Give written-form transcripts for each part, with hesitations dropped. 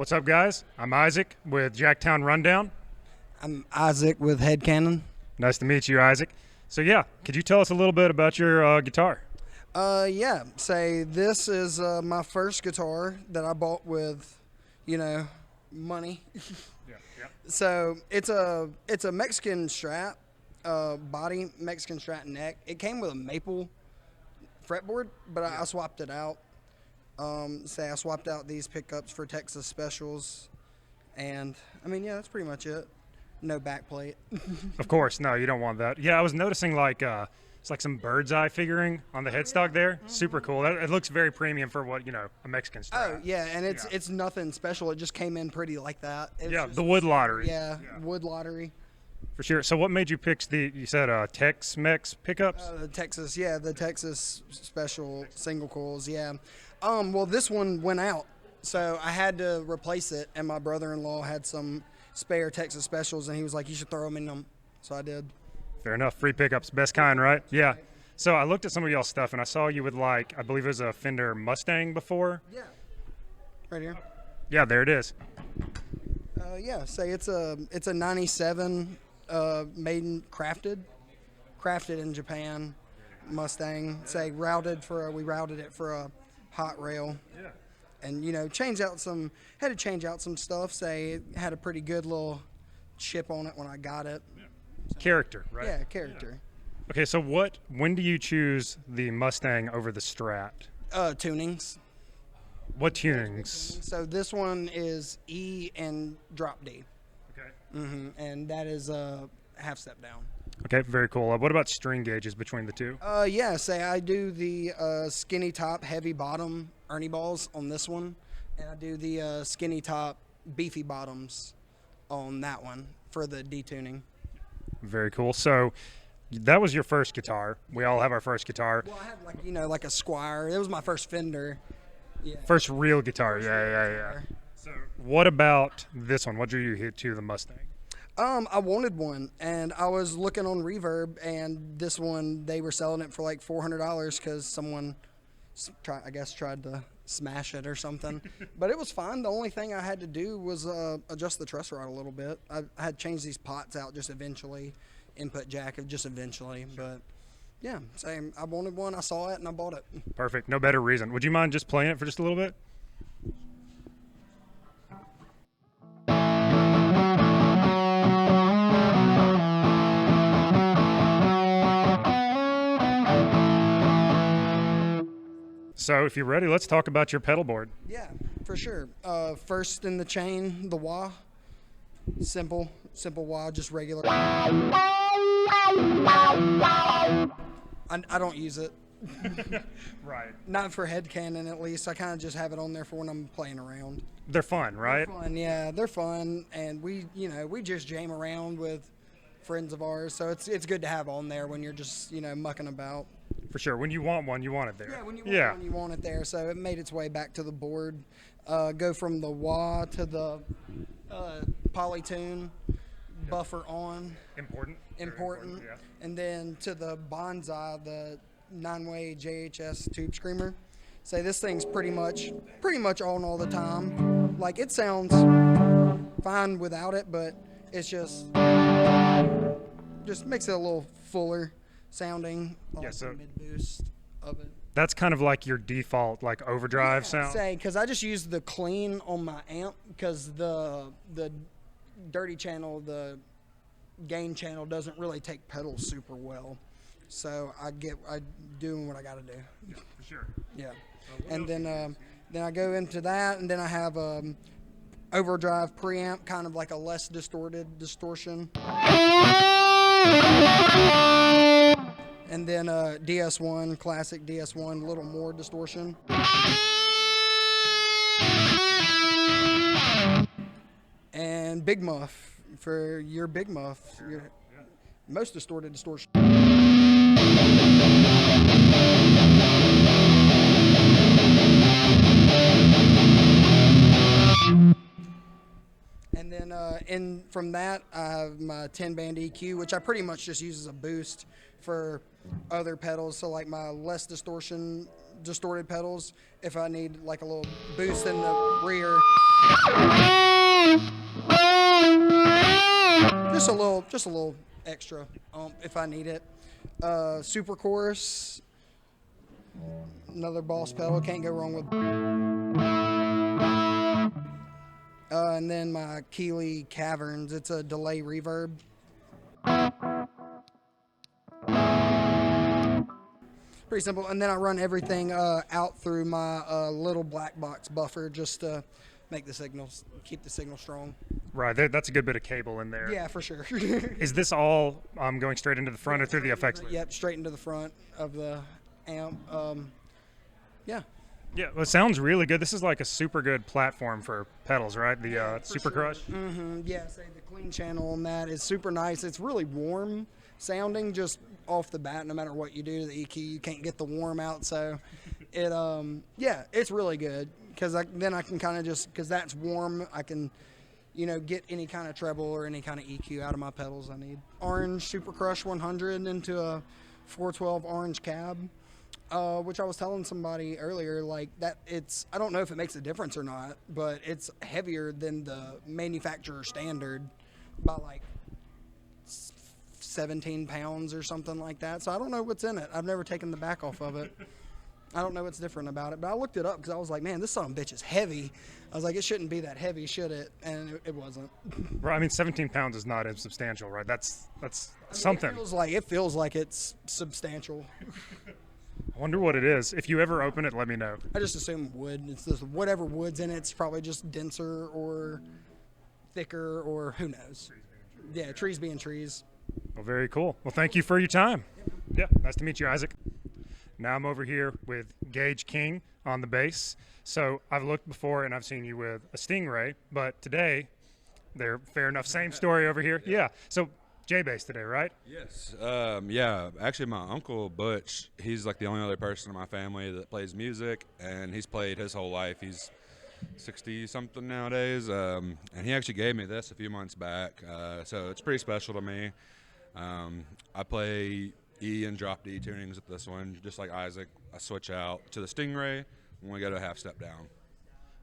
What's up, guys? I'm Isaac with Jacktown Rundown. I'm Isaac with HeadCannon. Nice to meet you, Isaac. So yeah, could you tell us a little bit about your guitar? Yeah, say this is my first guitar that I bought with, money. Yeah. So it's a Mexican Strat body, Mexican Strat neck. It came with a maple fretboard, but I swapped it out. I swapped out these pickups for Texas Specials, and that's pretty much it. No backplate. Of course, no, you don't want that. Yeah, I was noticing it's like some bird's eye figuring on the headstock there. Super cool. It looks very premium for what a Mexican Strat. Oh yeah, and it's nothing special. It just came in pretty like that. The wood lottery. Yeah, wood lottery. For sure. So what made you pick you said Tex-Mex pickups? The Texas Special single coils, yeah. Well, this one went out, so I had to replace it, and my brother-in-law had some spare Texas Specials, and he was like, you should throw them in them, so I did. Fair enough. Free pickups, best kind, right? Yeah. So I looked at some of y'all's stuff, and I saw you with I believe it was a Fender Mustang before. Yeah. Right here. Yeah, there it is. It's a 97 crafted in Japan Mustang. We routed it for a hot rail. Yeah. And had to change out some stuff. It had a pretty good little chip on it when I got it. Yeah. Character, right? Yeah, character. Yeah. Okay, so when do you choose the Mustang over the Strat? Tunings. What tunings? So this one is E and drop D. Okay. And that is a half step down. Okay, very cool. What about string gauges between the two? I do the skinny top, heavy bottom Ernie balls on this one, and I do the skinny top, beefy bottoms on that one for the detuning. Very cool. So that was your first guitar. We all have our first guitar. Well, I had like a Squire. It was my first Fender. Yeah. First real guitar. Yeah. So what about this one? What drew you to the Mustang? I wanted one, and I was looking on Reverb, and this one, they were selling it for like $400 because someone, tried to smash it or something. But it was fine. The only thing I had to do was adjust the truss rod a little bit. I had changed these pots out just eventually, input jack just eventually. But yeah, same. I wanted one. I saw it, and I bought it. Perfect. No better reason. Would you mind just playing it for just a little bit? So if you're ready, let's talk about your pedal board. Yeah, for sure. First in the chain, the wah. Simple wah, just regular. I don't use it. Right. Not for HeadCannon, at least. I kind of just have it on there for when I'm playing around. They're fun, right? They're fun, yeah. They're fun, and we just jam around with friends of ours. So it's good to have on there when you're just mucking about. For sure. When you want one, you want it there. Yeah, when you want one, you want it there. So it made its way back to the board. Go from the wah to the polytune, buffer on. Important. Yeah. And then to the bonsai, the 9-way JHS tube screamer. This thing's pretty much on all the time. Like, it sounds fine without it, but it's just makes it a little fuller sounding. So mid boost of it. That's kind of like your default overdrive sound. Because I just use the clean on my amp because the dirty channel, the gain channel doesn't really take pedals super well. So I doing what I got to do. Yeah, for sure. Yeah. And then I go into that, and then I have overdrive preamp, kind of like a less distorted distortion. And then DS1, classic DS1, a little more distortion. And big muff for your big muff, your most distorted distortion. And then from that, I have my 10-band EQ, which I pretty much just use as a boost for other pedals. So like my less distorted pedals, if I need like a little boost in the rear, Just a little extra if I need it. Super chorus, another boss pedal, can't go wrong with. And then my Keeley Caverns, it's a delay reverb. Pretty simple. And then I run everything out through my little black box buffer just to make the signals, keep the signal strong. Right, that's a good bit of cable in there. Yeah, for sure. Is this all going straight into the front or through the effects loop? Yep, straight into the front of the amp. Yeah. Yeah, well, it sounds really good. This is like a super good platform for pedals, right? The Super Crush. Mm-hmm. Yeah, say the clean channel on that is super nice. It's really warm sounding just off the bat. No matter what you do to the EQ, you can't get the warm out. So it, yeah, it's really good because then I can kind of just, because that's warm, I can, get any kind of treble or any kind of EQ out of my pedals I need. Orange Super Crush 100 into a 412 orange cab. Which I was telling somebody earlier, like that I don't know if it makes a difference or not, but it's heavier than the manufacturer standard by like 17 pounds or something like that. So I don't know what's in it. I've never taken the back off of it. I don't know what's different about it, but I looked it up because I was like, man, this son of a bitch is heavy. I was like, it shouldn't be that heavy, should it? And it wasn't. Right. I mean, 17 pounds is not insubstantial, right? That's something. It feels like it's substantial. I wonder what it is. If you ever open it, let me know. I just assume wood. It's just whatever wood's in it. It's probably just denser or thicker or who knows. Yeah, trees being trees. Well, very cool. Well, thank you for your time. Yeah, nice to meet you, Isaac. Now I'm over here with Gage King on the bass. So I've looked before and I've seen you with a Stingray, but today, they're fair enough. Same story over here. Yeah. So J-Bass today, right? Yes. Yeah. Actually, my uncle Butch, he's like the only other person in my family that plays music, and he's played his whole life. He's 60-something nowadays, and he actually gave me this a few months back, so it's pretty special to me. I play E and drop D tunings with this one, just like Isaac. I switch out to the Stingray when we go to a half step down.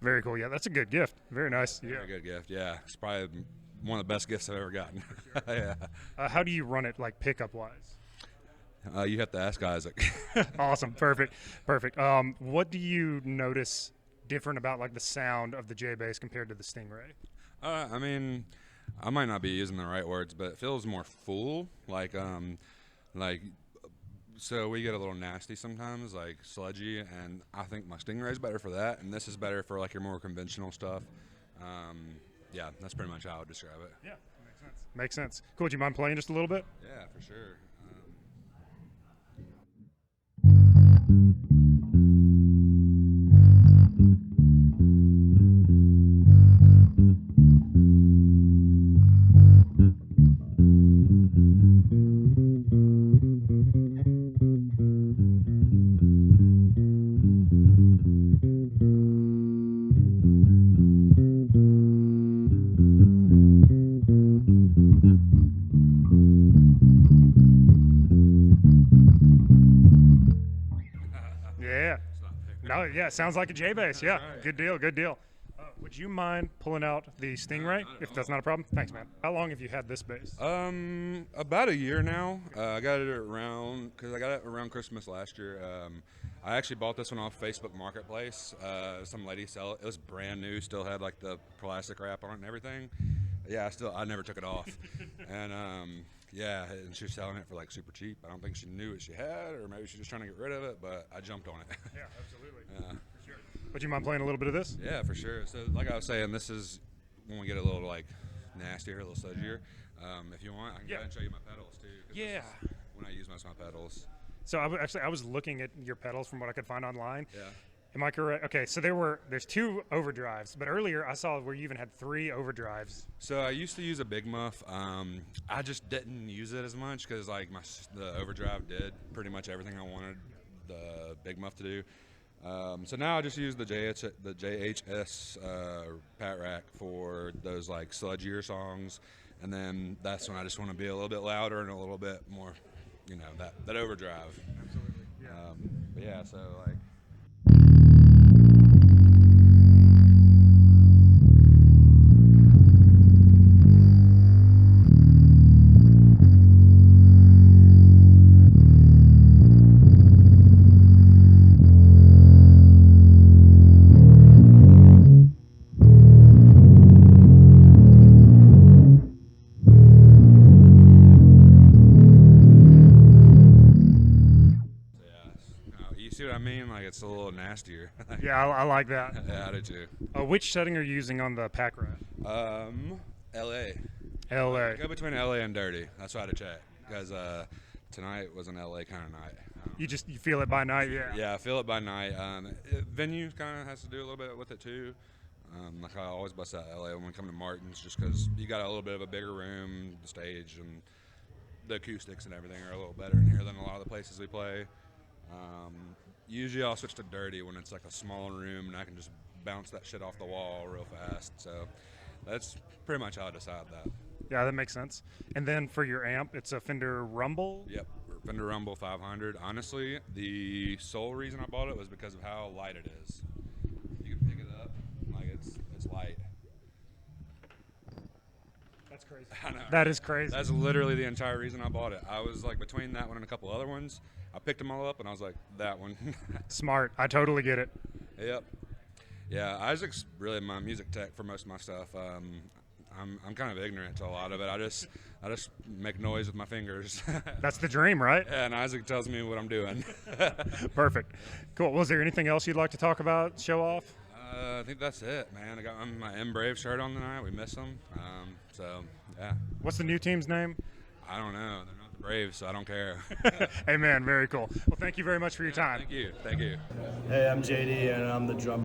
Very cool. Yeah, that's a good gift. Very nice. Yeah. Very good gift. Yeah, it's probably one of the best gifts I've ever gotten. Yeah. How do you run it, like pickup wise? You have to ask Isaac. Awesome. Perfect. What do you notice different about like the sound of the J-Bass compared to the Stingray? I mean, I might not be using the right words, but it feels more full. So we get a little nasty sometimes, like sludgy, and I think my Stingray's better for that, and this is better for like your more conventional stuff. Yeah, that's pretty much how I would describe it. Yeah, makes sense. Cool. Would you mind playing just a little bit? Yeah, for sure. Yeah, sounds like a J-Bass. Yeah, right. Good deal. Would you mind pulling out the Stingray, if that's not a problem? Thanks, man. How long have you had this bass? About a year now. I got it around Christmas last year. I actually bought this one off Facebook Marketplace. Some lady sell it. It was brand new, still had like the plastic wrap on it and everything. Yeah, I never took it off. And yeah, and she was selling it for like super cheap. I don't think she knew what she had, or maybe she was just trying to get rid of it, but I jumped on it. Yeah, absolutely. For sure. Would you mind playing a little bit of this? Yeah, for sure. So like I was saying, this is when we get a little like nastier, a little sludgier. If you want, I can go ahead and show you my pedals too. Yeah. When I use most of my pedals. So I was looking at your pedals from what I could find online. Yeah. Am I correct? Okay, so there's 2 overdrives, but earlier I saw where you even had 3 overdrives. So I used to use a Big Muff. I just didn't use it as much because like the overdrive did pretty much everything I wanted the Big Muff to do. So now I just use the JHS Pat Rack for those like sludgier songs, and then that's when I just want to be a little bit louder and a little bit more, that overdrive. Absolutely. Yeah. But yeah, so like. it's a little nastier. Yeah, I like that. Yeah, I do too. Which setting are you using on the pack rat? LA. LA. Go between LA and Dirty. That's why I had to check because tonight was an LA kind of night. You feel it by night, yeah. Yeah, I feel it by night. Venue kind of has to do a little bit with it too. Like I always bust out LA when we come to Martin's, just because you got a little bit of a bigger room, the stage, and the acoustics and everything are a little better in here than a lot of the places we play. Usually I'll switch to Dirty when it's like a smaller room and I can just bounce that shit off the wall real fast. So that's pretty much how I decide that. Yeah, that makes sense. And then for your amp, it's a Fender Rumble? Yep, Fender Rumble 500. Honestly, the sole reason I bought it was because of how light it is. You can pick it up, like it's light. That's crazy. I know. That is crazy. That's literally the entire reason I bought it. I was like between that one and a couple other ones. I picked them all up and I was like, that one. Smart. I totally get it. Yep. Yeah, Isaac's really my music tech for most of my stuff. I'm kind of ignorant to a lot of it. I just make noise with my fingers. That's the dream, right? And Isaac tells me what I'm doing. Perfect. Cool. Was there anything else you'd like to talk about, show off? I think that's it, man. I got my M Brave shirt on tonight. We miss them. So, yeah. What's the new team's name? I don't know. They're not the Braves, so I don't care. Hey, man, very cool. Well, thank you very much for your time. Thank you. Thank you. Hey, I'm JD, and I'm the drummer.